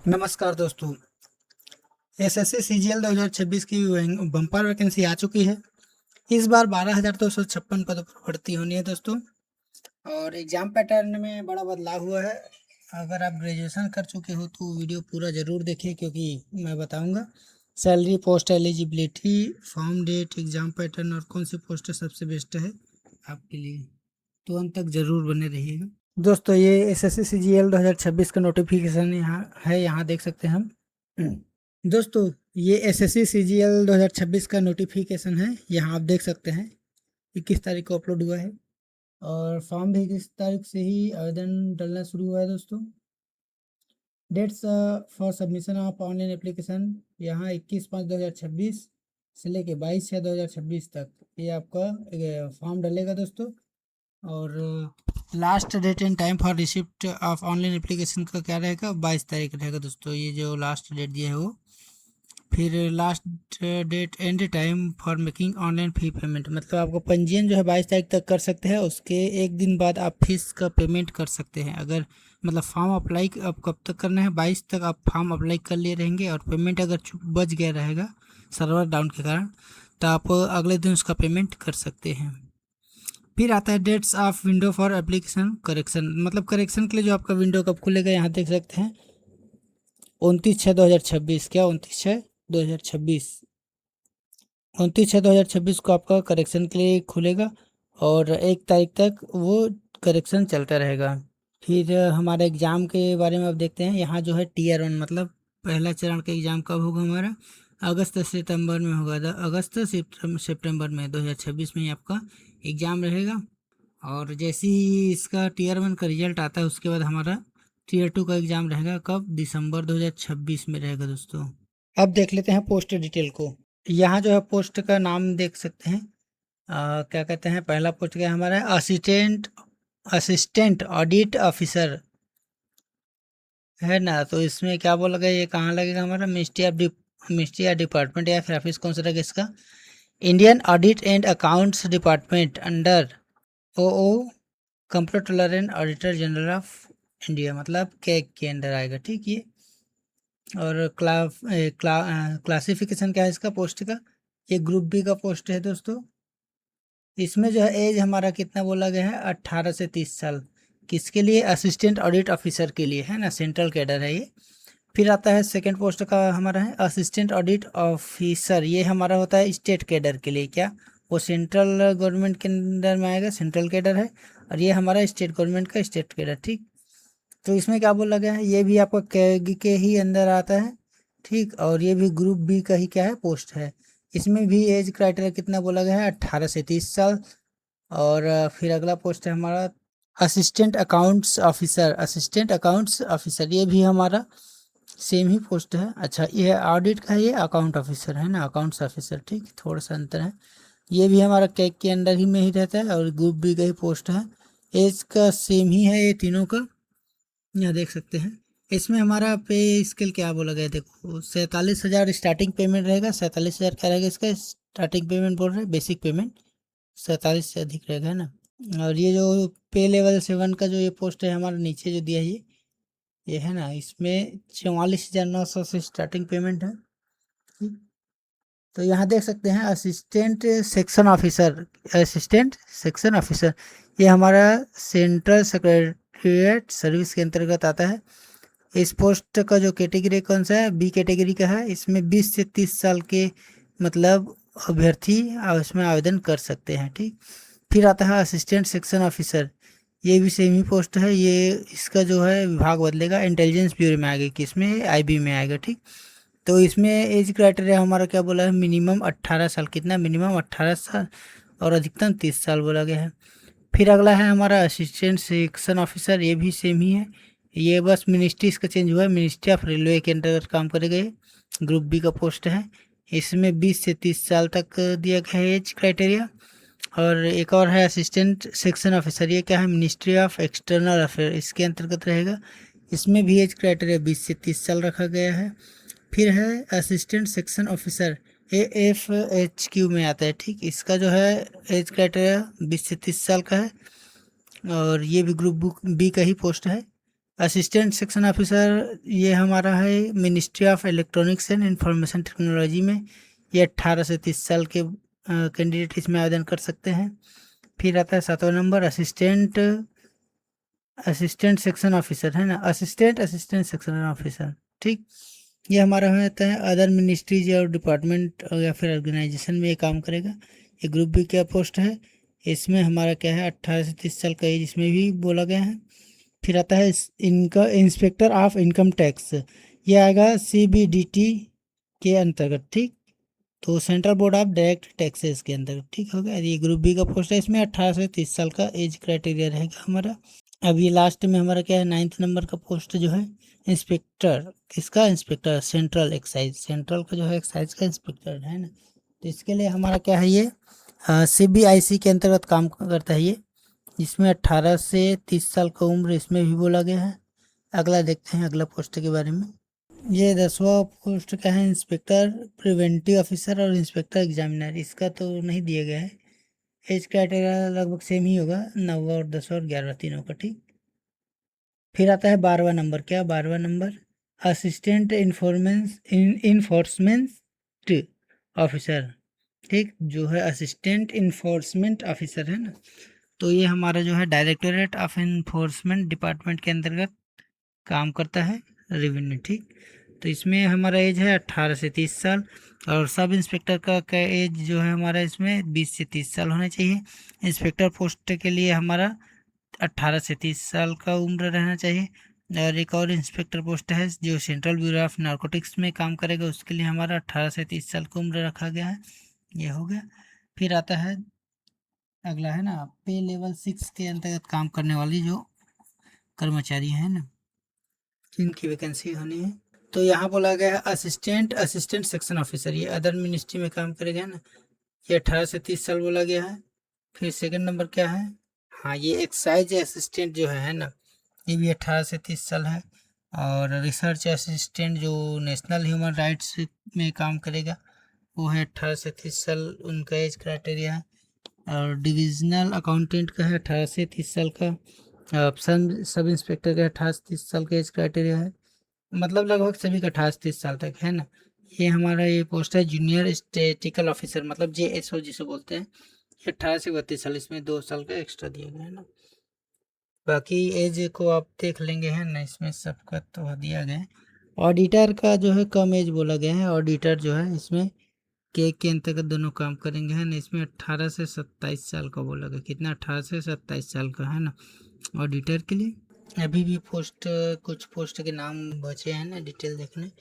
नमस्कार दोस्तों। SSC CGL 2026 की बम्पर वैकेंसी आ चुकी है। इस बार 12,256 पदों पर भर्ती होनी है दोस्तों। और एग्जाम पैटर्न में बड़ा बदलाव हुआ है। अगर आप ग्रेजुएशन कर चुके हो तो वीडियो पूरा ज़रूर देखिए, क्योंकि मैं बताऊंगा salary, post eligibility, form date, exam pattern और कौन सी पोस्ट सबसे बेस्ट है आपके लिए। तो अंत तक ज़रूर बने रहिएगा दोस्तों। ये एसएससी सीजीएल 2026 का नोटिफिकेशन यहाँ है, यहाँ देख सकते हैं हम। दोस्तों, ये एसएससी सीजीएल 2026 का नोटिफिकेशन है, यहाँ आप देख सकते हैं 21 तारीख को अपलोड हुआ है। और फॉर्म भी 21 तारीख से ही आवेदन डलना शुरू हुआ है दोस्तों। Dates for submission of online application यहाँ 21/5/2026 से लेके 22/6/2026 तक ये आपका फॉर्म डलेगा दोस्तों। और last date and time for receipt of online application का क्या रहेगा, 22 तारीख रहेगा दोस्तों। ये जो लास्ट डेट दिया है वो। फिर last date and time for making online fee payment, मतलब आपको पंजीयन जो है 22 तारीख तक कर सकते हैं। उसके एक दिन बाद आप फीस का पेमेंट कर सकते हैं। अगर मतलब फॉर्म अप्लाई अब कब तक करना है, 22 तक आप फॉर्म अप्लाई कर लिए रहेंगे और पेमेंट अगर बच गया रहेगा सर्वर डाउन के कारण, तो आप अगले दिन उसका पेमेंट कर सकते हैं। फिर आता है dates of window for application correction, मतलब करेक्शन के लिए जो आपका विंडो कब खुलेगा, यहाँ देख सकते हैं 29/6/2026। क्या 29/6/2026? 29/6/2026 को आपका करेक्शन के लिए खुलेगा और 1 तारीख तक वो करेक्शन चलता रहेगा। फिर हमारे एग्ज़ाम के बारे में अब देखते हैं। यहाँ जो है Tier 1, मतलब पहला चरण का एग्ज़ाम कब होगा हमारा, अगस्त सितंबर में होगा। अगस्त सितंबर में 2026 में ही आपका एग्ज़ाम रहेगा। और जैसे ही इसका Tier 1 का रिजल्ट आता है, उसके बाद हमारा Tier 2 का एग्ज़ाम रहेगा कब, दिसंबर 2026 में रहेगा दोस्तों। अब देख लेते हैं पोस्ट डिटेल को। यहाँ जो है पोस्ट का नाम देख सकते हैं। क्या कहते हैं, पहला पोस्ट क्या है हमारा, असिस्टेंट ऑडिट ऑफिसर है ना। तो इसमें क्या बोला गया, ये कहाँ लगेगा हमारा, मिनिस्ट्री या डिपार्टमेंट या फिर ऑफिस कौन सा लगेगा इसका, Indian audit and accounts department under of comptroller and auditor general of India, मतलब कैग के अंडर आएगा। ठीक है। और क्लासिफिकेशन क्या है इसका पोस्ट का, ये ग्रुप बी का पोस्ट है दोस्तों। इसमें जो है एज हमारा कितना बोला गया है, 18 से 30 साल। किसके लिए, असिस्टेंट ऑडिट ऑफिसर के लिए है ना, सेंट्रल कैडर है ये। फिर आता है सेकंड पोस्ट का हमारा है असिस्टेंट ऑडिट ऑफिसर, ये हमारा होता है स्टेट कैडर के लिए। क्या वो सेंट्रल गवर्नमेंट के अंदर में आएगा, सेंट्रल कैडर है। और ये हमारा स्टेट गवर्नमेंट का स्टेट कैडर। ठीक। तो इसमें क्या बोला गया है, ये भी आपका कैग के ही अंदर आता है। ठीक। और ये भी ग्रुप बी का ही क्या है, पोस्ट है। इसमें भी एज क्राइटेरिया कितना बोला गया है, 18 से 30 साल। और फिर अगला पोस्ट है हमारा assistant accounts officer, assistant accounts officer, ये भी हमारा सेम ही पोस्ट है। अच्छा, ये ऑडिट का है, ये अकाउंट ऑफिसर है ना, अकाउंट्स ऑफिसर। ठीक, थोड़ा सा अंतर है। ये भी हमारा कैग के अंडर ही में ही रहता है और ग्रुप बी का ही पोस्ट है। एज का सेम ही है ये तीनों का, यहाँ देख सकते हैं। इसमें हमारा पे स्केल क्या बोला गया है, देखो 47,000 स्टार्टिंग पेमेंट रहेगा। 47,000 क्या रहेगा इसका स्टार्टिंग पेमेंट बोल रहे हैं, बेसिक पेमेंट 47 से अधिक रहेगा, है ना। और ये जो पे लेवल 7 का जो ये पोस्ट है हमारा नीचे जो दिया है ये है ना, इसमें 44,900 से स्टार्टिंग पेमेंट है। ठीक। तो यहाँ देख सकते हैं assistant section officer, assistant section officer, ये हमारा सेंट्रल सेक्रेटरीट सर्विस के अंतर्गत आता है। इस पोस्ट का जो कैटेगरी कौन सा है, बी कैटेगरी का है। इसमें 20 से 30 साल के मतलब अभ्यर्थी इसमें आवेदन कर सकते हैं। ठीक। फिर आता है असिस्टेंट सेक्शन ऑफिसर, ये भी सेम ही पोस्ट है। ये इसका जो है विभाग बदलेगा, इंटेलिजेंस ब्यूरो में आएगा, किसमें, आईबी में आएगा। ठीक। तो इसमें एज क्राइटेरिया हमारा क्या बोला है, मिनिमम 18 साल, कितना, मिनिमम 18 साल और अधिकतम 30 साल बोला गया है। फिर अगला है हमारा असिस्टेंट सेक्शन ऑफिसर, ये भी सेम ही है। ये बस मिनिस्ट्री इसका चेंज हुआ है, मिनिस्ट्री ऑफ रेलवे के अंतर्गत काम करेगा। ये ग्रुप बी का पोस्ट है। इसमें 20 से 30 साल तक दिया गया है एज क्राइटेरिया। और एक और है असिस्टेंट सेक्शन ऑफिसर, ये क्या है, मिनिस्ट्री ऑफ एक्सटर्नल अफेयर, इसके अंतर्गत रहेगा। इसमें भी एज क्राइटेरिया 20 से 30 साल रखा गया है। फिर है असिस्टेंट सेक्शन ऑफिसर, AFHQ में आता है। ठीक। इसका जो है एज क्राइटेरिया 20 से 30 साल का है और ये भी ग्रुप बुक बी का ही पोस्ट है। असिस्टेंट सेक्शन ऑफिसर ये हमारा है ministry of electronics and information technology में। ये 18 से 30 साल के कैंडिडेट इसमें आवेदन कर सकते हैं। फिर आता है 7वां नंबर असिस्टेंट सेक्शन ऑफिसर, है ना, असिस्टेंट सेक्शन ऑफिसर। ठीक, ये हमारा होता है अदर मिनिस्ट्रीज और डिपार्टमेंट या फिर ऑर्गेनाइजेशन में ये काम करेगा। ये ग्रुप बी क्या पोस्ट है, इसमें हमारा क्या है 18 से 30 साल का एज इसमें भी बोला गया है। फिर आता है इनका इंस्पेक्टर ऑफ इनकम टैक्स, ये आएगा CBDT के अंतर्गत। ठीक, तो central board of direct taxes के अंदर। ठीक हो गया, ये ग्रुप बी का पोस्ट है, इसमें 18 से 30 साल का एज क्राइटेरिया रहेगा हमारा। अब ये लास्ट में हमारा क्या है 9th नंबर का पोस्ट जो है इंस्पेक्टर, किसका इंस्पेक्टर, सेंट्रल एक्साइज, सेंट्रल का जो है एक्साइज का इंस्पेक्टर, है ना। तो इसके लिए हमारा क्या है ये CBIC के अंतर्गत काम करता है ये, इसमें 18 से 30 साल का उम्र इसमें भी बोला गया है। अगला देखते हैं अगला पोस्ट के बारे में। ये 10वां पोस्ट का है इंस्पेक्टर प्रिवेंटिव ऑफिसर और इंस्पेक्टर एग्जामिनर, इसका तो नहीं दिया गया है। एज क्राइटेरिया लगभग सेम ही होगा, 9वां और 10वां और 11वां तीनों का। ठीक, फिर आता है 12वां नंबर, क्या 12वां नंबर असिस्टेंट इन्फोर्समेंट ऑफिसर। ठीक, जो है असिस्टेंट इन्फोर्समेंट ऑफिसर, है ना। तो ये हमारा जो है डायरेक्टोरेट ऑफ इन्फोर्समेंट डिपार्टमेंट के अंतर्गत काम करता है, रेवेन्यू। ठीक, तो इसमें हमारा एज है 18 से 30 साल और सब इंस्पेक्टर का एज जो है हमारा इसमें 20 से 30 साल होना चाहिए। इंस्पेक्टर पोस्ट के लिए हमारा 18 से 30 साल का उम्र रहना चाहिए। और एक और इंस्पेक्टर पोस्ट है जो सेंट्रल ब्यूरो ऑफ नारकोटिक्स में काम करेगा, उसके लिए हमारा 18 से 30 साल की उम्र रखा गया है। ये हो गया। फिर आता है अगला, है ना, पे लेवल 6 के अंतर्गत काम करने वाली जो कर्मचारी है ना, जिनकी वैकेंसी होनी है। तो यहाँ बोला गया है असिस्टेंट सेक्शन ऑफिसर, ये अदर मिनिस्ट्री में काम करेगा ना, ये 18 से 30 साल बोला गया है। फिर सेकंड नंबर क्या है, हाँ ये एक्साइज असिस्टेंट जो है ना, ये भी 18 से 30 साल है। और रिसर्च असिस्टेंट जो नेशनल ह्यूमन राइट्स में काम करेगा, वो है 18 से 30 साल उनका एज क्राइटेरिया है। और डिविजनल अकाउंटेंट का है 18 से 30 साल का। सब इंस्पेक्टर का 18 से 30 साल का एज क्राइटेरिया है, मतलब लगभग सभी का 18 से 30 साल तक, है ना। ये हमारा ये पोस्ट है जूनियर स्टैटिकल ऑफिसर, मतलब JSO जिसे बोलते हैं। 18 से 32 साल, इसमें 2 साल का एक्स्ट्रा दिया गया है ना। बाकी एज को आप देख लेंगे, है ना, इसमें सबका तो दिया गया है। ऑडिटर का जो है कम एज बोला गया है, ऑडिटर जो है इसमें के अंतर्गत दोनों काम करेंगे, है ना। इसमें 18 से 27 साल का बोला गया, कितना 18 से 27 साल का, है ना, ऑडिटर के लिए। अभी भी पोस्ट कुछ पोस्ट के नाम बचे हैं ना डिटेल देखने।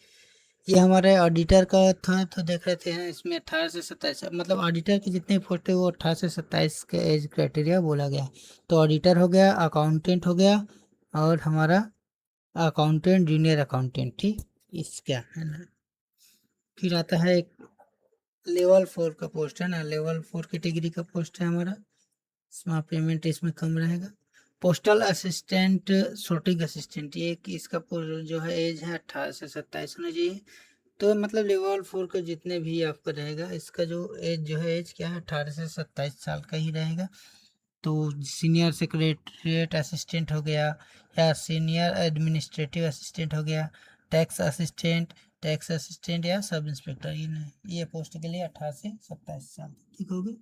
ये हमारे ऑडिटर का था तो देख रहे थे, इसमें 18 से 27, मतलब ऑडिटर की जितने पोस्ट है वो 18 से 27 के एज क्राइटेरिया बोला गया है। तो ऑडिटर हो गया, अकाउंटेंट हो गया, और हमारा अकाउंटेंट जूनियर अकाउंटेंट। ठीक, इसका है ना। फिर आता है एक लेवल 4 का पोस्ट, है ना, लेवल 4 कैटेगरी का पोस्ट है हमारा, इसमें पेमेंट इसमें कम रहेगा। पोस्टल असिस्टेंट sorting असिस्टेंट, ये कि इसका जो है एज है 18 से 27 होना चाहिए। तो मतलब लेवल 4 का जितने भी आपका रहेगा, इसका जो एज जो है एज क्या है 18 से 27 साल का ही रहेगा। तो सीनियर सेक्रेटरीट असिस्टेंट हो गया, या सीनियर एडमिनिस्ट्रेटिव असिस्टेंट हो गया, टैक्स असिस्टेंट या सब इंस्पेक्टर, ये पोस्ट के लिए 18 से 27 साल। ठीक होगी,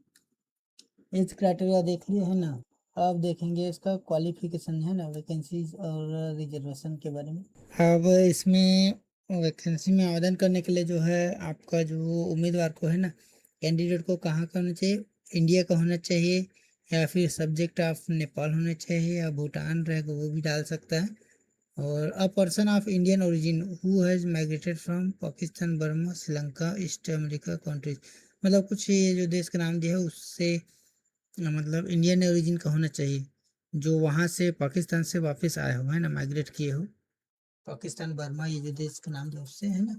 एज क्राइटेरिया देख लिए, है ना। अब देखेंगे इसका क्वालिफिकेशन, है ना, वैकेंसीज और रिजर्वेशन के बारे में। अब इसमें वैकेंसी में आवेदन करने के लिए जो है आपका जो उम्मीदवार को, है ना, कैंडिडेट को कहाँ का होना चाहिए, इंडिया का होना चाहिए, या फिर सब्जेक्ट ऑफ नेपाल होना चाहिए, या भूटान रहेगा वो भी डाल सकता है। और a person of Indian origin who has migrated from Pakistan, Burma, Sri Lanka, east America countries, मतलब कुछ ये जो देश का नाम दिया है उससे मतलब इंडियन ओरिजिन का होना चाहिए, जो वहाँ से पाकिस्तान से वापस आए हो, है ना, माइग्रेट किए हो, पाकिस्तान, बर्मा, ये जो देश का नाम दिया उससे, है ना।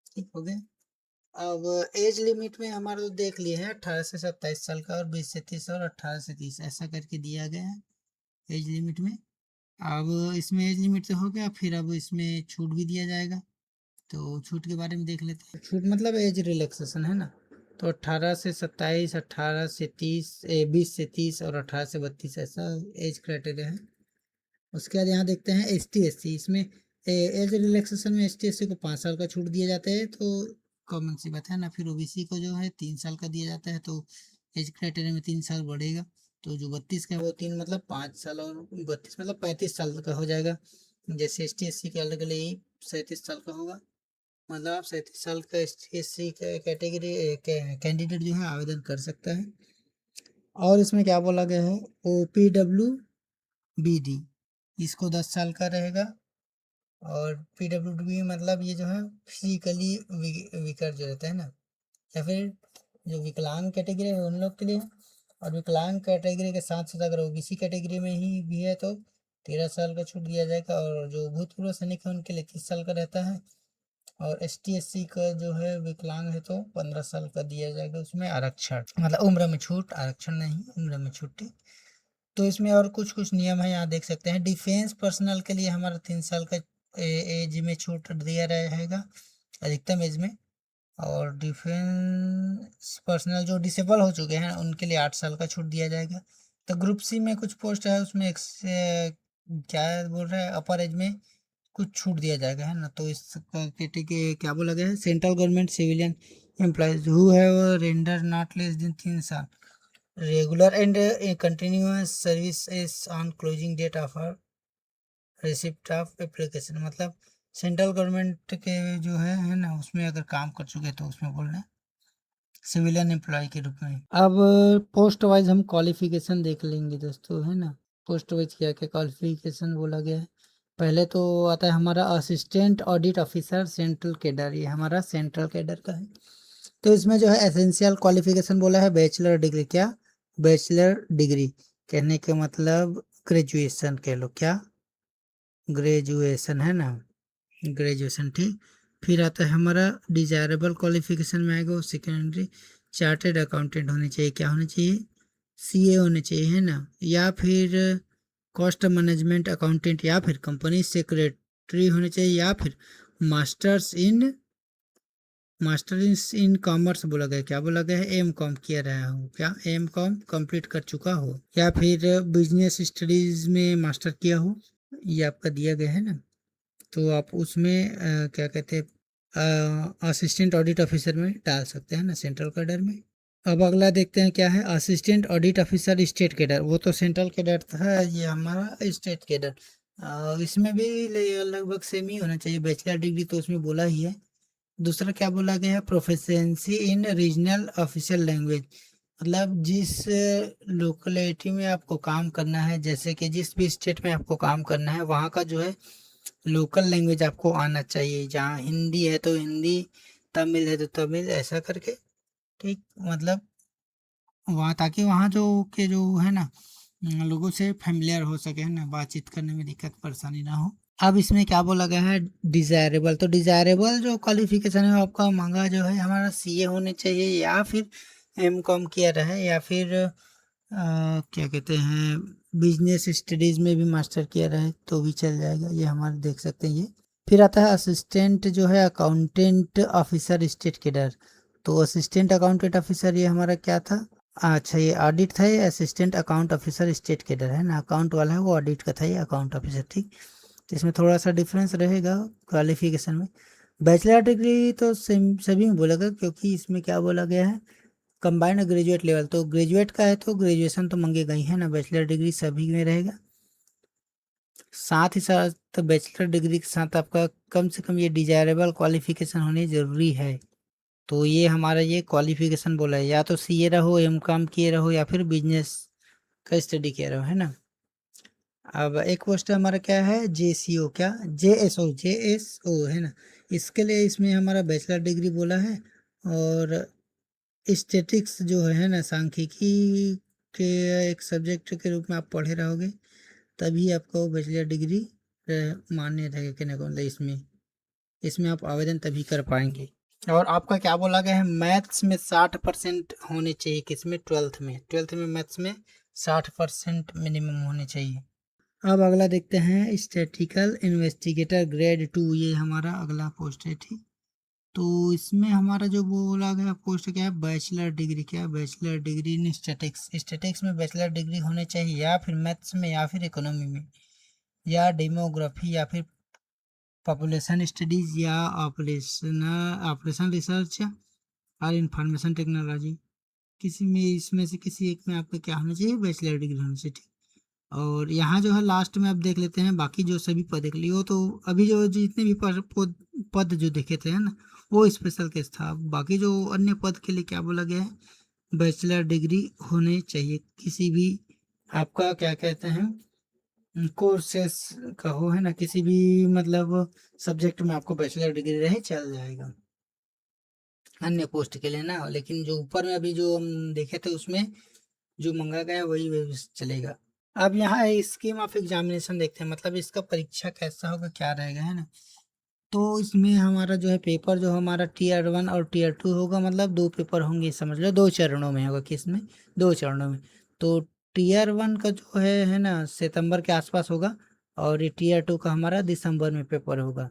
ठीक हो गया। अब एज लिमिट में हमारा तो देख लिए है 18 से 27 साल का, और 20 से 30 और 18 से 30 ऐसा करके दिया गया है एज लिमिट में। अब इसमें एज लिमिट तो हो गया, फिर अब इसमें छूट भी दिया जाएगा। तो छूट के बारे में देख लेते हैं। छूट मतलब एज रिलैक्सेशन, है ना। तो 18 से 27, 18 से 30, 20 से 30 और 18 से 32 ऐसा एज क्राइटेरिया है। उसके बाद यहाँ देखते हैं ST/SC, इसमें एज रिलैक्सेशन में ST/SC को 5 साल का छूट दिया जाता है, तो कॉमन सी बात है ना। फिर OBC को जो है 3 साल का दिया जाता है, तो एज क्राइटेरिया में 3 साल बढ़ेगा, तो जो 32 का है वो 3 मतलब 5 साल, और 32 मतलब 35 साल का हो जाएगा। जैसे ST/SC के अलग अलग 37 साल का होगा, मतलब आप 37 साल का ST/SC कैटेगरी कैंडिडेट जो है आवेदन कर सकता है। और इसमें क्या बोला गया है, OPWBD, इसको 10 साल का रहेगा। और PWD मतलब ये जो है फिजिकली वीकर जो रहता है ना, या फिर जो विकलांग कैटेगरी है उन लोग के लिए है। और विकलांग कैटेगरी के साथ साथ अगर OBC कैटेगरी में ही भी है तो 13 साल का छूट दिया जाएगा, और जो भूतपूर्व सैनिक है उनके लिए 30 साल का रहता है। और ST/SC का जो है विकलांग है तो 15 साल का दिया जाएगा, उसमें आरक्षण मतलब उम्र में छूट, आरक्षण नहीं, उम्र में छूट। तो इसमें और कुछ कुछ नियम है, यहाँ देख सकते हैं। डिफेंस पर्सनल के लिए हमारा 3 साल का एज में छूट दिया रहेगा, अधिकतम एज में। और डिफेंस पर्सनल जो डिसेबल हो चुके हैं उनके लिए 8 साल का छूट दिया जाएगा। तो ग्रुप सी में कुछ पोस्ट है, उसमें क्या बोल रहा है, अपर एज में कुछ छूट दिया जाएगा, है ना। तो इस कैटेगरी क्या बोला गया है, central government civilian employees who have render not less than 3 साल regular and continuous service is on closing date of receipt of application, मतलब सेंट्रल गवर्नमेंट के जो है ना, उसमें अगर काम कर चुके तो उसमें बोल रहे हैं सिविलियन एम्प्लॉय के रूप में। अब पोस्ट वाइज हम क्वालिफिकेशन देख लेंगे दोस्तों, है ना। पोस्ट वाइज क्या क्या क्वालिफिकेशन बोला गया है। पहले तो आता है हमारा assistant audit officer central cadre, ये हमारा सेंट्रल कैडर का है। तो इसमें जो है एसेंशियल क्वालिफिकेशन बोला है बैचलर डिग्री, क्या बैचलर डिग्री कहने के मतलब ग्रेजुएशन कह लो, क्या ग्रेजुएशन, है ना, ग्रेजुएशन, ठीक। फिर आता है हमारा डिजायरेबल क्वालिफिकेशन में आएगा सेकेंडरी चार्टेड अकाउंटेंट होने चाहिए, क्या होने चाहिए, CA होने चाहिए, है ना। या फिर कॉस्ट मैनेजमेंट अकाउंटेंट, या फिर कंपनी सेक्रेटरी होने चाहिए, या फिर मास्टर इन कॉमर्स बोला गया, क्या बोला गया है, M.Com किया रहा हो, क्या M.Com कंप्लीट कर चुका हो, या फिर बिजनेस स्टडीज में मास्टर किया हो, ये आपका दिया गया है ना। तो आप उसमें क्या कहते हैं असिस्टेंट ऑडिट ऑफिसर में डाल सकते हैं ना, सेंट्रल कैडर में। अब अगला देखते हैं क्या है, assistant audit officer state cadre, वो तो सेंट्रल कैडर था, ये हमारा स्टेट कैडर। इसमें भी लगभग सेम ही होना चाहिए, बैचलर डिग्री तो उसमें बोला ही है। दूसरा क्या बोला गया है, प्रोफिशिएंसी इन रीजनल ऑफिशियल लैंग्वेज, मतलब जिस लोकेलिटी में आपको काम करना है, जैसे कि जिस भी स्टेट में आपको काम करना है वहाँ का जो है लोकल लैंग्वेज आपको आना चाहिए। जहाँ हिंदी है तो हिंदी, तमिल है तो तमिल, ऐसा करके, ठीक। मतलब वहाँ ताकि वहाँ जो है ना लोगों से फेमिलियर हो सके, है ना, बातचीत करने में दिक्कत परेशानी ना हो। अब इसमें क्या बोला गया है, डिजायरेबल, तो डिजायरेबल जो क्वालिफिकेशन है आपका मांगा जो है हमारा CA होने चाहिए, या फिर M.Com किया रहे, या फिर क्या कहते हैं बिजनेस स्टडीज में भी मास्टर किया रहे तो भी चल जाएगा, ये हमारे देख सकते हैं ये। फिर आता है असिस्टेंट जो है अकाउंटेंट ऑफिसर स्टेट कैडर, तो असिस्टेंट अकाउंटेंट ऑफिसर ये हमारा क्या था, अच्छा ये ऑडिट था, ये assistant account officer state cadre है ना, अकाउंट वाला है वो ऑडिट का था, ये अकाउंट ऑफिसर, ठीक। तो इसमें थोड़ा सा डिफरेंस रहेगा क्वालिफिकेशन में। बैचलर डिग्री तो सेम सभी में बोलेगा, क्योंकि इसमें क्या बोला गया है, कंबाइंड ग्रेजुएट लेवल, तो ग्रेजुएट का है तो ग्रेजुएशन तो मंगेगा ही, है ना। बैचलर डिग्री सभी में रहेगा, साथ ही साथ तो बैचलर डिग्री के साथ आपका कम से कम ये डिजायरेबल क्वालिफिकेशन होनी जरूरी है। तो ये हमारा ये क्वालिफिकेशन बोला है, या तो CA रहो, M.Com किए रहो, या फिर बिजनेस का स्टडी किया रहो, है ना। अब एक पोस्ट हमारा क्या है, JCO, क्या JSO है ना। इसके लिए इसमें हमारा बैचलर डिग्री बोला है, और स्टेटिक्स जो है ना, सांख्यिकी के एक सब्जेक्ट के रूप में आप पढ़े रहोगे तभी आपको बैचलर डिग्री मान्य रहेगा, कहने का मतलब इसमें इसमें आप आवेदन तभी कर पाएंगे। और आपका क्या बोला गया है, मैथ्स में 60% होने चाहिए, किसमें, ट्वेल्थ में मैथ्स में 60% मिनिमम होने चाहिए। अब अगला देखते हैं स्टैटिकल इन्वेस्टिगेटर ग्रेड 2, ये हमारा अगला पोस्ट है, ठीक। तो इसमें हमारा जो बोला गया पोस्ट क्या है, बैचलर डिग्री, क्या bachelor degree in statics, statics में बैचलर डिग्री होनी चाहिए, या फिर मैथ्स में, या फिर इकोनॉमी में। या डेमोग्राफी या फिर पॉपुलेशन स्टडीज या ऑपरेशन रिसर्च और इंफॉर्मेशन टेक्नोलॉजी, किसी में इसमें से किसी एक में आपका क्या होना चाहिए, बैचलर डिग्री होनी चाहिए, ठीक। और यहाँ जो है लास्ट में आप देख लेते हैं बाकी जो सभी पद देख लिए हो, तो अभी जो जितने भी पद जो देखे थे ना वो स्पेशल केस था। बाकी जो अन्य पद के लिए क्या बोला गया है, बैचलर डिग्री होनी चाहिए किसी भी आपका क्या कहते हैं कोर्सेस का हो, है ना, किसी भी मतलब सब्जेक्ट में आपको बैचलर डिग्री रहे चल जाएगा अन्य पोस्ट के लिए ना। लेकिन जो ऊपर में अभी जो हम देखे थे उसमें जो मंगा गया वही चलेगा। अब यहाँ स्कीम ऑफ एग्जामिनेशन देखते हैं, मतलब इसका परीक्षा कैसा होगा क्या रहेगा, है ना। तो इसमें हमारा जो है पेपर जो हमारा टीयर 1 और टीयर 2 होगा, मतलब 2 पेपर होंगे समझ लो, 2 चरणों में होगा, किसमें 2 चरणों में। तो टीयर 1 का जो है ना सितंबर के आसपास होगा, और ये टीयर 2 का हमारा दिसंबर में पेपर होगा।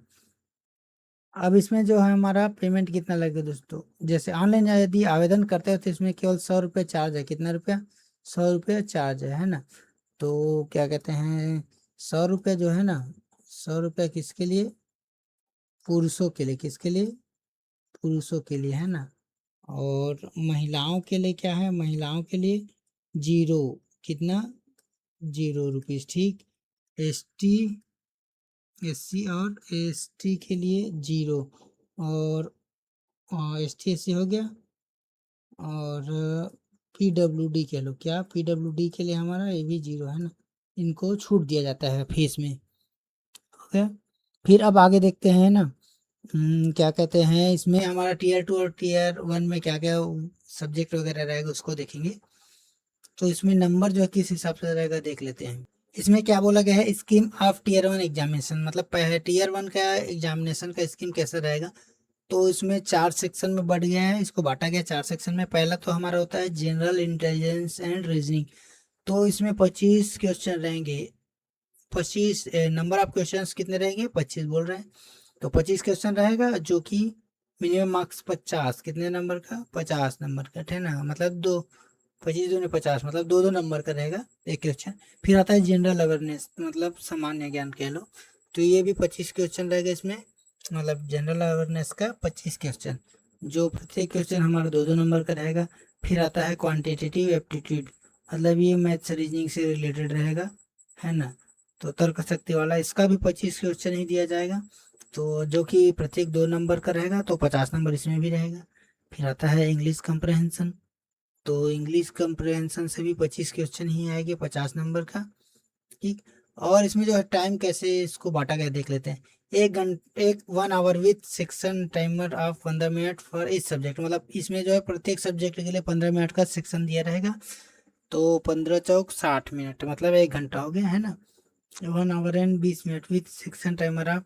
अब इसमें जो है हमारा पेमेंट कितना लगेगा दोस्तों, जैसे ऑनलाइन यदि आवेदन करते हो तो इसमें केवल 100 रुपये चार्ज है। कितना रुपया, 100 रुपये चार्ज है ना। तो क्या कहते हैं 100 रुपये जो है ना, 100 रुपये किसके लिए, पुरुषों के लिए, किसके लिए, पुरुषों के लिए, है ना। और महिलाओं के लिए क्या है, महिलाओं के लिए 0, कितना, 0 रुपीज़, ठीक। एसटी, एससी और एसटी के लिए 0, और एसटी एससी हो गया। और पीडब्ल्यूडी कह लो, क्या पीडब्ल्यूडी के लिए हमारा ये भी 0 है ना, इनको छूट दिया जाता है फीस में, हो गया। फिर अब आगे देखते हैं ना, क्या कहते हैं इसमें हमारा टीयर 2 और टीयर 1 में क्या क्या सब्जेक्ट वगैरह रहेगा उसको देखेंगे। तो इसमें नंबर जो है किस हिसाब से रहेगा देख लेते हैं। इसमें क्या बोला गया है, स्कीम ऑफ टीयर 1 एग्जामिनेशन, मतलब पहले टीयर 1 का एग्जामिनेशन का स्कीम कैसा रहेगा। तो इसमें 4 सेक्शन में बढ़ गया है, इसको बांटा गया 4 सेक्शन में। पहला तो हमारा होता है जनरल इंटेलिजेंस एंड रीजनिंग, तो इसमें 25 क्वेश्चन रहेंगे। 25 नंबर ऑफ क्वेश्चंस कितने रहेंगे, 25 बोल रहे हैं। तो 25 क्वेश्चन रहेगा जो कि मिनिमम मार्क्स 50, कितने नंबर का, 50 नंबर का, है ना। मतलब 25 दूनी 50, मतलब 2-2 नंबर का रहेगा एक क्वेश्चन। फिर आता है जनरल अवेयरनेस, मतलब सामान्य ज्ञान कह लो, तो ये भी 25 क्वेश्चन रहेगा इसमें, मतलब जनरल अवेयरनेस का 25 क्वेश्चन, जो प्रत्येक क्वेश्चन हमारा 2-2 नंबर का रहेगा। फिर आता है क्वान्टिटेटिव एप्टीट्यूड, मतलब ये मैथ्स रीजनिंग से रिलेटेड रहेगा, है ना। तो तर्क शक्ति वाला, इसका भी 25 क्वेश्चन ही दिया जाएगा, तो जो कि प्रत्येक 2 नंबर का रहेगा, तो 50 नंबर इसमें भी रहेगा। फिर आता है इंग्लिश कंप्रहेंशन, तो इंग्लिश कंप्रहेंशन से भी 25 क्वेश्चन ही आएंगे 50 नंबर का, ठीक। और इसमें जो है टाइम कैसे इसको बांटा गया देख लेते हैं। 1 hour with section timer of 15 minute for इस सब्जेक्ट, मतलब इसमें जो है प्रत्येक सब्जेक्ट के लिए 15 मिनट का सेक्शन दिया रहेगा। तो 15 चौक 60 मिनट, मतलब 1 घंटा हो गया, है ना। 1 our and 20 minute with section timer of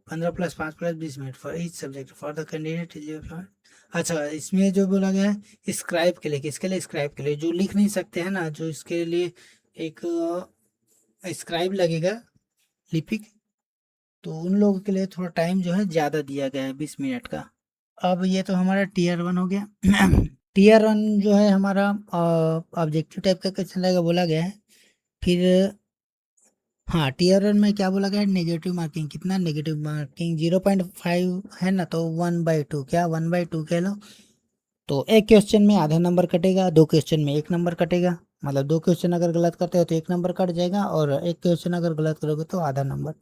15 + 5 + 20 minute for each subject for the candidate. अच्छा, इसमें जो बोला गया है स्क्राइब के लिए, किसके लिए, स्क्राइब के लिए जो लिख नहीं सकते हैं ना, जो इसके लिए एक स्क्राइब लगेगा, लिपिक, तो उन लोगों के लिए थोड़ा टाइम जो है ज़्यादा दिया गया है 20 मिनट का। अब ये तो हमारा टीयर 1 हो गया। टीयर 1 जो है हमारा ऑब्जेक्टिव टाइप का क्वेश्चन रहेगा बोला गया है। फिर हाँ, टीयर 1 में क्या बोला गया है, नेगेटिव मार्किंग, कितना, नेगेटिव मार्किंग 0.5 है ना, तो 1/2, क्या 1/2 कह लो। तो एक क्वेश्चन में आधा नंबर कटेगा, 2 क्वेश्चन में 1 नंबर कटेगा, मतलब 2 क्वेश्चन अगर गलत करते हो तो 1 नंबर कट जाएगा, और एक क्वेश्चन अगर गलत करोगे तो आधा नंबर।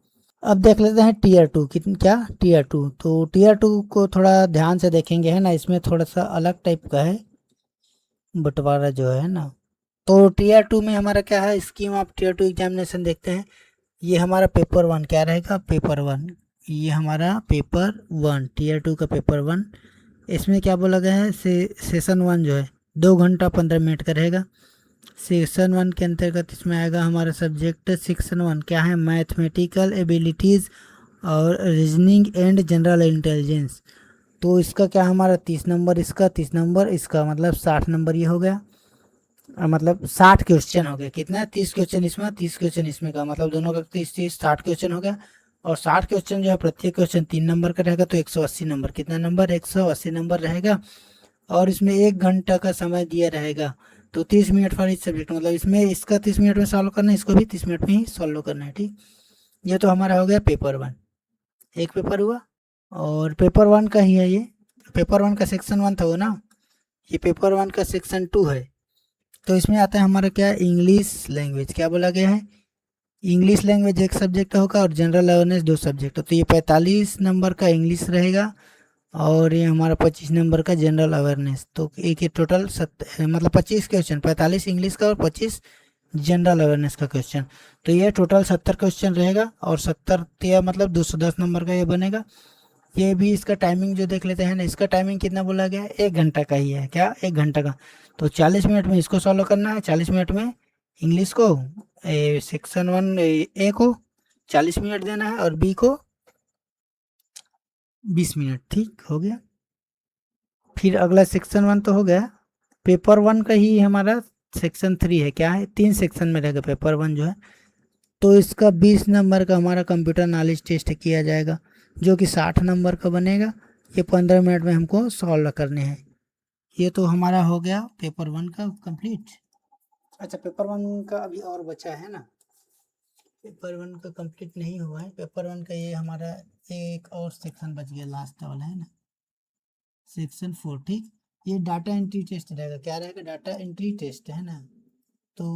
अब देख लेते हैं टीयर 2 कितना, क्या टीयर 2, तो टीयर 2 को थोड़ा ध्यान से देखेंगे, है ना। इसमें थोड़ा सा अलग टाइप का है बंटवारा जो है ना। तो टीयर 2 में हमारा क्या है, स्कीम ऑफ टीयर 2 एग्जामिनेशन देखते हैं। ये हमारा पेपर 1 क्या रहेगा, पेपर 1, ये हमारा पेपर 1 टीयर 2 का पेपर 1। इसमें क्या बोला गया है, सेशन 1 जो है 2 घंटा 15 मिनट का रहेगा। सेक्शन 1 के अंतर्गत इसमें आएगा हमारा सब्जेक्ट, सेक्शन 1 क्या है, मैथमेटिकल एबिलिटीज़ और रीजनिंग एंड जनरल इंटेलिजेंस। तो इसका क्या हमारा 30 नंबर, इसका 30 नंबर, इसका मतलब 60 नंबर ये हो गया। मतलब 60 क्वेश्चन हो गया, कितना, 30 क्वेश्चन इसमें 30 क्वेश्चन इसमें का, मतलब दोनों का 30-30 60 क्वेश्चन हो गया। और 60 क्वेश्चन जो है प्रत्येक क्वेश्चन 3 नंबर का रहेगा, तो 180 नंबर, कितना नंबर, 180 नंबर रहेगा। और इसमें 1 घंटा का समय दिया रहेगा, तो 30 मिनट फॉर इच सब्जेक्ट, मतलब इसमें इसका 30 मिनट में सॉल्व करना है, इसको भी 30 मिनट में ही सॉल्व करना है, ठीक। ये तो हमारा हो गया पेपर 1, एक पेपर हुआ। और पेपर 1 का ही है ये, पेपर 1 का सेक्शन 1 था वो ना, ये पेपर 1 का सेक्शन 2 है। तो इसमें आता है हमारा क्या, इंग्लिश लैंग्वेज। क्या बोला गया है, इंग्लिश लैंग्वेज एक सब्जेक्ट होगा और जनरल अवेयरनेस 2 सब्जेक्ट। तो ये 45 नंबर का इंग्लिश रहेगा और ये हमारा 25 नंबर का जनरल अवेयरनेस। तो एक ये टोटल मतलब 25 क्वेश्चन, 45 इंग्लिश का और 25 जनरल अवेयरनेस का क्वेश्चन। तो ये टोटल 70 क्वेश्चन रहेगा और 70 या मतलब 210 नंबर का ये बनेगा। ये भी इसका टाइमिंग जो देख लेते हैं ना, इसका टाइमिंग कितना बोला गया है, 1 घंटा का ही है। क्या, 1 घंटा का। तो 40 मिनट में इसको सॉल्व करना है, 40 मिनट में इंग्लिश को, सेक्शन 1 ए को 40 मिनट देना है और बी को 20 मिनट। ठीक हो गया। फिर अगला सेक्शन 1 तो हो गया। पेपर 1 का ही हमारा सेक्शन 3 है। क्या है, 3 सेक्शन में रहेगा पेपर 1 जो है। तो इसका 20 नंबर का हमारा कंप्यूटर नॉलेज टेस्ट किया जाएगा, जो कि 60 नंबर का बनेगा। ये 15 मिनट में हमको सॉल्व करने हैं। ये तो हमारा हो गया पेपर 1 का कंप्लीट। अच्छा, पेपर 1 का अभी और बचा है ना, पेपर 1 का कंप्लीट नहीं हुआ है। पेपर 1 का ये हमारा एक और सेक्शन बच गया, लास्ट वाला है ना, सेक्शन 4। ठीक, ये डाटा एंट्री टेस्ट रहेगा। क्या रहेगा, डाटा एंट्री टेस्ट है ना। तो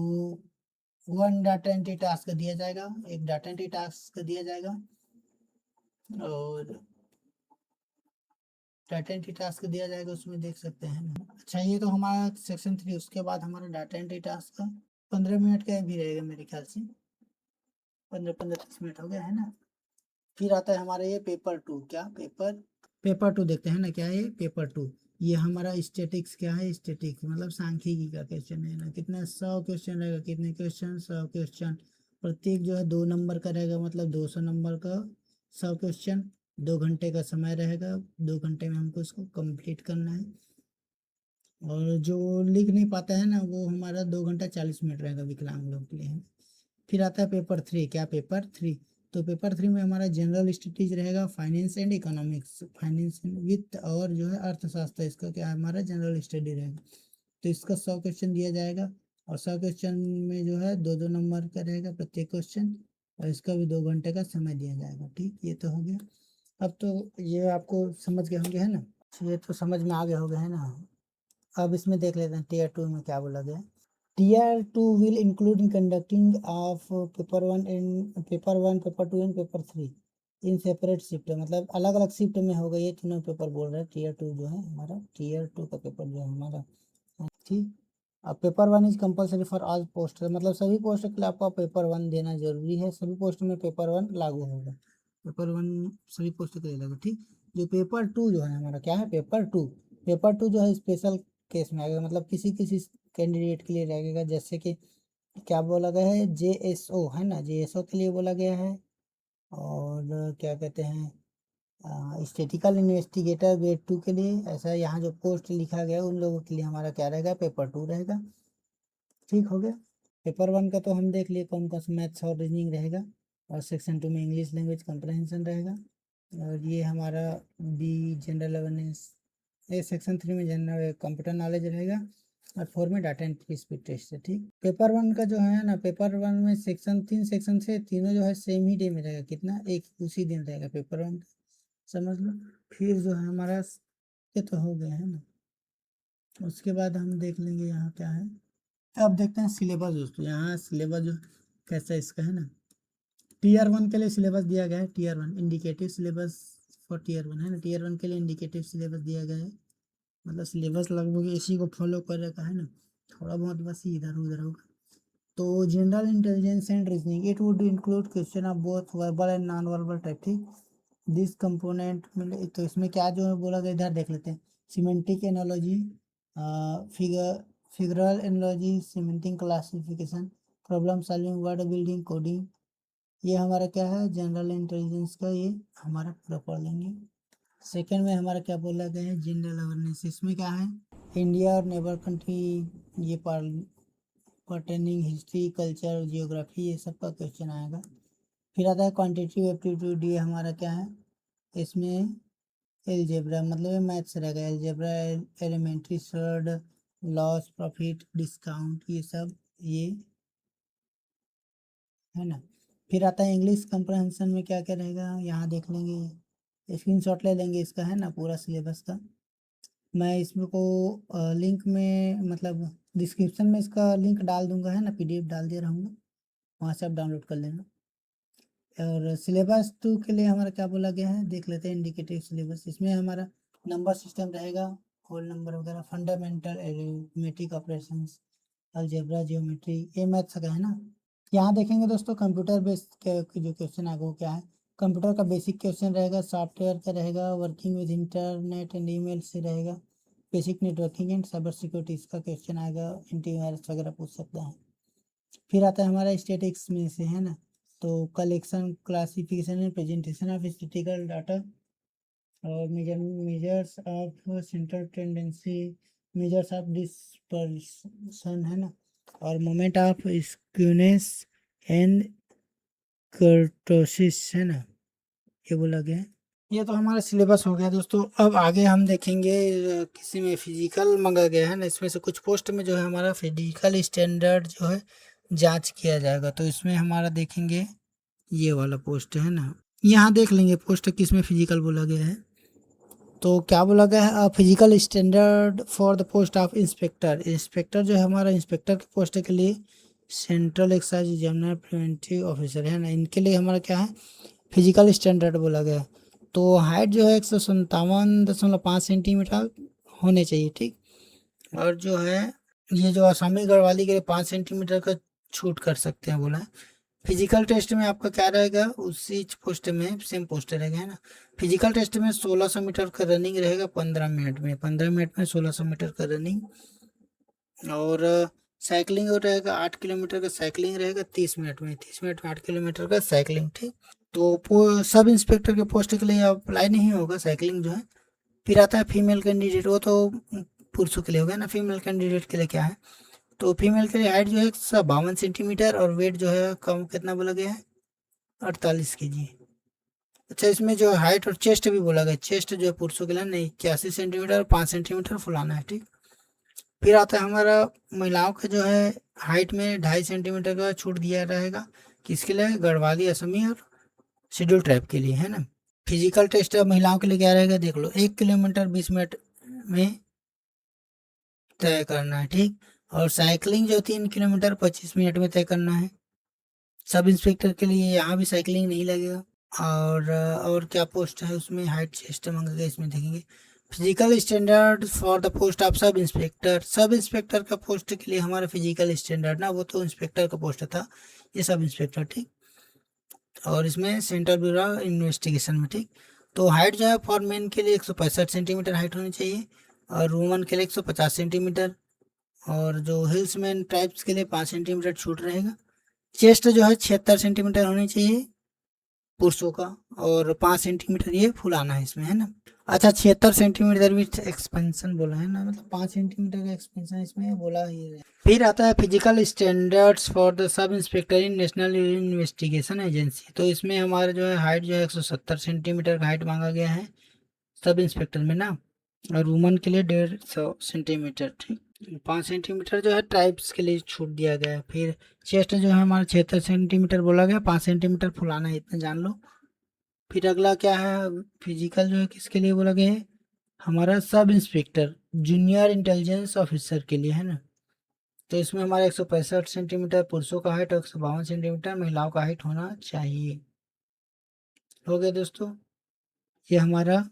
1 डाटा एंट्री टास्क दिया जाएगा, एक डाटा एंट्री टास्क दिया जाएगा और डाटा एंट्री टास्क दिया जाएगा, उसमें देख सकते हैं ना। अच्छा, ये तो हमारा सेक्शन 3। उसके बाद हमारा डाटा एंट्री टास्क का 15 मिनट का भी रहेगा मेरे ख्याल से, 15-30 मिनट हो गया है ना। फिर आता है हमारा ये पेपर 2। क्या, पेपर 2 देखते हैं ना, क्या है ये पेपर 2। ये हमारा स्टैटिक्स। क्या है, स्टैटिक्स मतलब सांख्यिकी का क्वेश्चन है ना। कितना, 100 क्वेश्चन रहेगा। कितने क्वेश्चन, 100 क्वेश्चन। प्रत्येक जो है 2 नंबर का रहेगा, मतलब 200 नंबर का 100 क्वेश्चन। 2 घंटे का समय रहेगा, 2 घंटे में हमको इसको कंप्लीट करना है। और जो लिख नहीं पाता है ना, वो हमारा 2 घंटा 40 मिनट रहेगा विकलांग लोग के लिए। फिर आता है पेपर 3। क्या, पेपर 3। तो पेपर 3 में हमारा जनरल स्टडीज रहेगा, फाइनेंस एंड इकोनॉमिक्स, फाइनेंस वित्त और जो है अर्थशास्त्र। इसका क्या है, हमारा जनरल स्टडी रहेगा। तो इसका 100 क्वेश्चन दिया जाएगा और 100 क्वेश्चन में जो है 2-2 नंबर का रहेगा प्रत्येक क्वेश्चन, और इसका भी 2 घंटे का समय दिया जाएगा। ठीक, ये तो हो गया। अब तो ये आपको समझ गए होंगे है ना, ये तो समझ में आ गए होंगे है ना। अब इसमें देख लेते हैं टीयर 2 में क्या बोला गया है। Tier 2 will include in conducting of paper 1, paper 2 and paper 3 in separate shift. मतलब अलग अलग शिफ्ट में होगा, ये तीनों पेपर बोल रहे हैं। टीयर 2 जो है हमारा, टीयर 2 का पेपर जो है हमारा। ठीक, अब paper 1 is compulsory for all post, मतलब सभी पोस्ट के लिए आपका पेपर 1 देना जरूरी है। सभी पोस्ट में पेपर 1 लागू होगा, पेपर 1 सभी पोस्ट के लिए लागू। ठीक, जो पेपर 2 जो है हमारा, क्या है, पेपर 2। पेपर 2 जो है स्पेशल केस में आएगा, मतलब किसी किसी कैंडिडेट के लिए रहेगा। जैसे कि क्या बोला गया है, JSO है ना, JSO के लिए बोला गया है। और क्या कहते हैं, स्टेटिकल इन्वेस्टिगेटर ग्रेड 2 के लिए। ऐसा यहाँ जो पोस्ट लिखा गया है उन लोगों के लिए हमारा क्या रहेगा, पेपर 2 रहेगा। ठीक हो गया। पेपर 1 का तो हम देख लिए कौन कौन सा मैथ्स और रीजनिंग रहेगा, और सेक्शन 2 में इंग्लिश लैंग्वेज कम्प्रहेंशन रहेगा। और ये हमारा बी जनरल अवेयरनेस। ये सेक्शन 3 में जनरल कंप्यूटर नॉलेज रहेगा और 4 में डाटा एंट्री स्पीड टेस्ट है। ठीक, पेपर 1 का जो है ना, पेपर 1 में सेक्शन 3 सेक्शन से तीनों जो है सेम ही डे में रहेगा। कितना, एक उसी दिन रहेगा पेपर 1 का, समझ लो। फिर जो है हमारा ये तो हो गया है ना। उसके बाद हम देख लेंगे यहाँ क्या है। अब देखते हैं सिलेबस दोस्तों। यहाँ सिलेबस जो कैसा इसका है ना, टीयर 1 के लिए सिलेबस दिया गया है। Tier 1 indicative syllabus for tier 1 है ना, टीयर 1 के लिए इंडिकेटिव सिलेबस दिया गया है। मतलब सिलेबस लगभग इसी को फॉलो कर रखा है ना, थोड़ा बहुत बस इधर उधर होगा। तो general intelligence and reasoning, it would include question of both verbal and non verbal type. ठीक, दिस कंपोनेंट में तो इसमें क्या जो है बोला गया, इधर देख लेते हैं। Semantic analogy, figure figural analogy, semantic classification, problem solving, word building, coding. ये हमारा क्या है, जनरल इंटेलिजेंस का, ये हमारा पूरा पढ़ लेंगे। सेकंड में हमारा क्या बोला गया है, जनरल अवेयरनेस। इसमें क्या है, इंडिया और नेबर कंट्री, ये पर्टेनिंग हिस्ट्री, कल्चर, जियोग्राफी, ये सब का क्वेश्चन आएगा। फिर आता है क्वांटिटेटिव एप्टीट्यूड। ये हमारा क्या है, इसमें एलजेब्रा, मतलब ये मैथ्स रहेगा। Algebra, elementary, surd, loss, profit, discount, ये सब ये है ना। फिर आता है इंग्लिश कंप्रहेंशन में क्या क्या रहेगा यहाँ देख लेंगे, स्क्रीनशॉट ले लेंगे इसका, है ना, पूरा सिलेबस का। मैं इसमें को लिंक में मतलब डिस्क्रिप्शन में इसका लिंक डाल दूंगा, है ना, PDF डाल दे रहूँगा, वहाँ से आप डाउनलोड कर लेना। और सिलेबस 2 के लिए हमारा क्या बोला गया है देख लेते हैं, इंडिकेटिव सिलेबस। इसमें हमारा नंबर सिस्टम रहेगा, होल नंबर वगैरह, fundamental arithmetic operations, algebra, geometry, ये मैथ्स का है ना। यहाँ देखेंगे दोस्तों कंप्यूटर बेस्ड जो क्वेश्चन आगे वो क्या है, कंप्यूटर का बेसिक क्वेश्चन रहेगा, सॉफ्टवेयर का रहेगा, working with internet and email से रहेगा, basic networking and cyber security इसका क्वेश्चन आएगा, एंटीवायरस वगैरह पूछ सकता है। फिर आता है हमारा स्टैटिक्स में से, है ना, तो collection, classification and presentation of statical data, और measures of central tendency, measures of dispersion, है ना, और moment of skewness and kurtosis, है ना, ये बोला गया है। ये तो हमारा सिलेबस हो गया दोस्तों। अब आगे हम देखेंगे किसी में फिजिकल मांगा गया है ना, इसमें से कुछ पोस्ट में जो है हमारा फिजिकल स्टैंडर्ड जो है जांच किया जाएगा। तो इसमें हमारा देखेंगे ये वाला पोस्ट है ना, यहाँ देख लेंगे पोस्ट किस में फिजिकल बोला गया है। तो क्या बोला गया है, physical standard for the post of inspector. Inspector जो है हमारा, इंस्पेक्टर के पोस्ट के लिए central excise examiner preventive officer, है ना, इनके लिए हमारा क्या है फिजिकल स्टैंडर्ड बोला गया है। तो हाइट जो है 157.5 सेंटीमीटर होने चाहिए, ठीक। और जो है ये जो आसामी गढ़वाली के लिए 5 सेंटीमीटर का छूट कर सकते हैं बोला है। फिजिकल टेस्ट में आपका क्या रहेगा, उसी पोस्ट में सेम पोस्ट रहेगा, है ना। फिजिकल टेस्ट में 1600 मीटर का रनिंग रहेगा 15 मिनट में, 15 मिनट में 1600 मीटर का रनिंग। और साइकिलिंग हो रहेगा 8 किलोमीटर का साइकिलिंग रहेगा 30 मिनट में, 30 मिनट में 8 किलोमीटर का साइकिलिंग, ठीक। तो सब इंस्पेक्टर के पोस्ट के लिए अप्लाई नहीं होगा साइकिलिंग जो है। फिर आता है फीमेल कैंडिडेट, वो तो पुरुषों के लिए होगा ना। फीमेल कैंडिडेट के लिए क्या है, तो फीमेल के लिए हाइट जो है 52 सेंटीमीटर और वेट जो है कम कितना बोला गया है 48 kg। अच्छा, इसमें जो हाइट और चेस्ट भी बोला गया, चेस्ट जो है पुरुषों के लिए नहीं 81 सेंटीमीटर और 5 सेंटीमीटर फुलाना है, ठीक। फिर आता है हमारा महिलाओं का जो है हाइट में 2.5 सेंटीमीटर का छूट दिया रहेगा, किसके लिए, गढ़वाली, असमी और शेड्यूल ट्राइब के लिए, है ना। फिजिकल टेस्ट महिलाओं के लिए क्या रहेगा देख लो, 1 किलोमीटर 20 मिनट में तय करना है, ठीक। और साइकिलिंग जो 3 किलोमीटर 25 मिनट में तय करना है। सब इंस्पेक्टर के लिए यहाँ भी साइकिलिंग नहीं लगेगा। और क्या पोस्ट है उसमें, हाइट चेस्ट मांगेगा, इसमें देखेंगे physical standard for the post of sub inspector. Sub inspector का पोस्ट के लिए हमारा फिजिकल स्टैंडर्ड ना, वो तो इंस्पेक्टर का पोस्ट था, ये सब इंस्पेक्टर, ठीक। और इसमें सेंट्रल ब्यूरो इन्वेस्टिगेशन में, ठीक। तो हाइट जो है फॉर मेन के लिए 165 सेंटीमीटर हाइट होनी चाहिए, और वुमन के लिए 150 सेंटीमीटर, और जो हिल्समैन टाइप्स के लिए 5 सेंटीमीटर छूट रहेगा। चेस्ट जो है 76 सेंटीमीटर होनी चाहिए पुरुषों का, और 5 सेंटीमीटर ये फुलाना है इसमें, है ना। अच्छा, 76 सेंटीमीटर विथ एक्सपेंशन बोला है ना, मतलब 5 सेंटीमीटर का एक्सपेंशन इसमें बोला ही है। फिर आता है physical standards for the sub inspector in national investigation agency. तो इसमें हमारा जो है हाइट जो है 170 सेंटीमीटर का हाइट मांगा गया है सब इंस्पेक्टर में ना, और वुमन के लिए 150 सेंटीमीटर, ठीक। 5 सेंटीमीटर जो है ट्राइब्स के लिए छूट दिया गया है। फिर चेस्ट जो है हमारा 76 सेंटीमीटर बोला गया, 5 सेंटीमीटर फुलाना है, इतना जान लो। फिर अगला क्या है, फिजिकल जो है किसके लिए बोला गया है, हमारा sub inspector junior intelligence officer के लिए, है ना। तो इसमें हमारा 165 सेंटीमीटर पुरुषों का हाइट और 152 सेंटीमीटर महिलाओं का हाइट होना चाहिए। हो गया दोस्तों, ये हमारा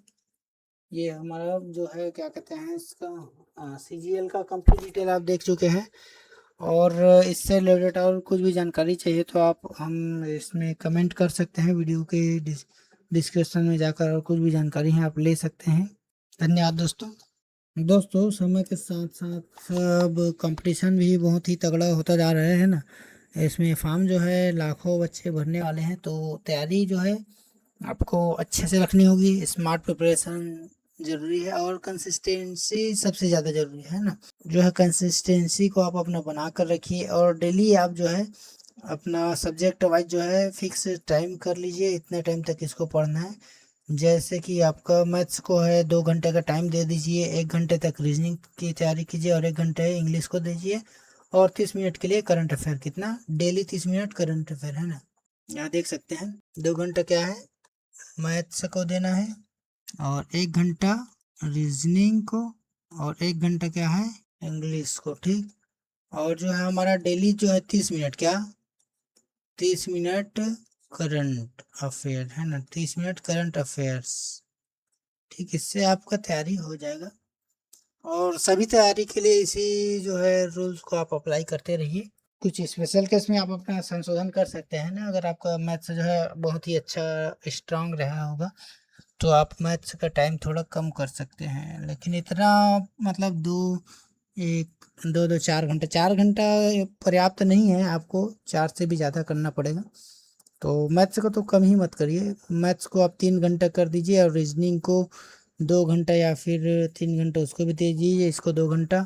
जो है क्या कहते हैं इसका CGL का कंप्लीट डिटेल आप देख चुके हैं। और इससे रिलेटेड और कुछ भी जानकारी चाहिए तो आप हम इसमें कमेंट कर सकते हैं, वीडियो के डिस्क्रिप्शन में जाकर और कुछ भी जानकारी है आप ले सकते हैं। धन्यवाद दोस्तों समय के साथ साथ अब कंपटीशन भी बहुत ही तगड़ा होता जा रहा है ना। इसमें फॉर्म जो है लाखों बच्चे भरने वाले हैं, तो तैयारी जो है आपको अच्छे से रखनी होगी। स्मार्ट प्रिपरेशन जरूरी है और कंसिस्टेंसी सबसे ज़्यादा जरूरी है ना। जो है कंसिस्टेंसी को आप अपना बना कर रखिए, और डेली आप जो है अपना सब्जेक्ट वाइज जो है फिक्स टाइम कर लीजिए, इतने टाइम तक इसको पढ़ना है। जैसे कि आपका मैथ्स को है 2 घंटे का टाइम दे दीजिए, 1 घंटे तक रीजनिंग की तैयारी कीजिए और 1 घंटे इंग्लिश को दीजिए, और 30 मिनट के लिए करंट अफेयर, कितना डेली 30 मिनट करंट अफेयर, है ना। यहाँ देख सकते हैं 2 घंटा क्या है मैथ्स को देना है और 1 घंटा रीजनिंग को और 1 घंटा क्या है इंग्लिश को, ठीक। और जो है हमारा डेली जो है 30 मिनट, क्या 30 मिनट करंट अफेयर है ना, 30 मिनट करंट अफेयर्स, ठीक। इससे आपका तैयारी हो जाएगा और सभी तैयारी के लिए इसी जो है रूल्स को आप अप्लाई करते रहिए। कुछ स्पेशल केस में आप अपना संशोधन कर सकते हैं ना, अगर आपका मैथ्स जो है बहुत ही अच्छा स्ट्रांग रहा होगा तो आप मैथ्स का टाइम थोड़ा कम कर सकते हैं, लेकिन इतना मतलब 4 घंटा, 4 घंटा पर्याप्त नहीं है, आपको 4 से भी ज़्यादा करना पड़ेगा। तो मैथ्स को तो कम ही मत करिए, मैथ्स को आप 3 घंटा कर दीजिए और रीजनिंग को 2 घंटा या फिर 3 घंटा उसको भी दे दीजिए, इसको 2 घंटा,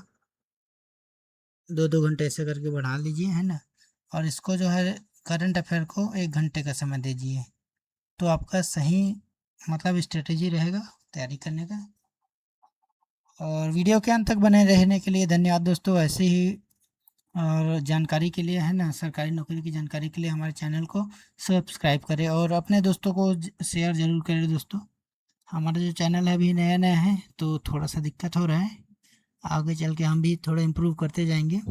2-2 घंटे ऐसे करके बढ़ा लीजिए, है ना। और इसको जो है करंट अफेयर को 1 घंटे का समय दीजिए, तो आपका सही मतलब स्ट्रेटेजी रहेगा तैयारी करने का। और वीडियो के अंत तक बने रहने के लिए धन्यवाद दोस्तों। ऐसे ही और जानकारी के लिए, है ना, सरकारी नौकरी की जानकारी के लिए हमारे चैनल को सब्सक्राइब करें और अपने दोस्तों को शेयर ज़रूर करें दोस्तों। हमारा जो चैनल है अभी नया नया है तो थोड़ा सा दिक्कत हो रहा है, आगे चल के हम भी थोड़ा इम्प्रूव करते जाएंगे।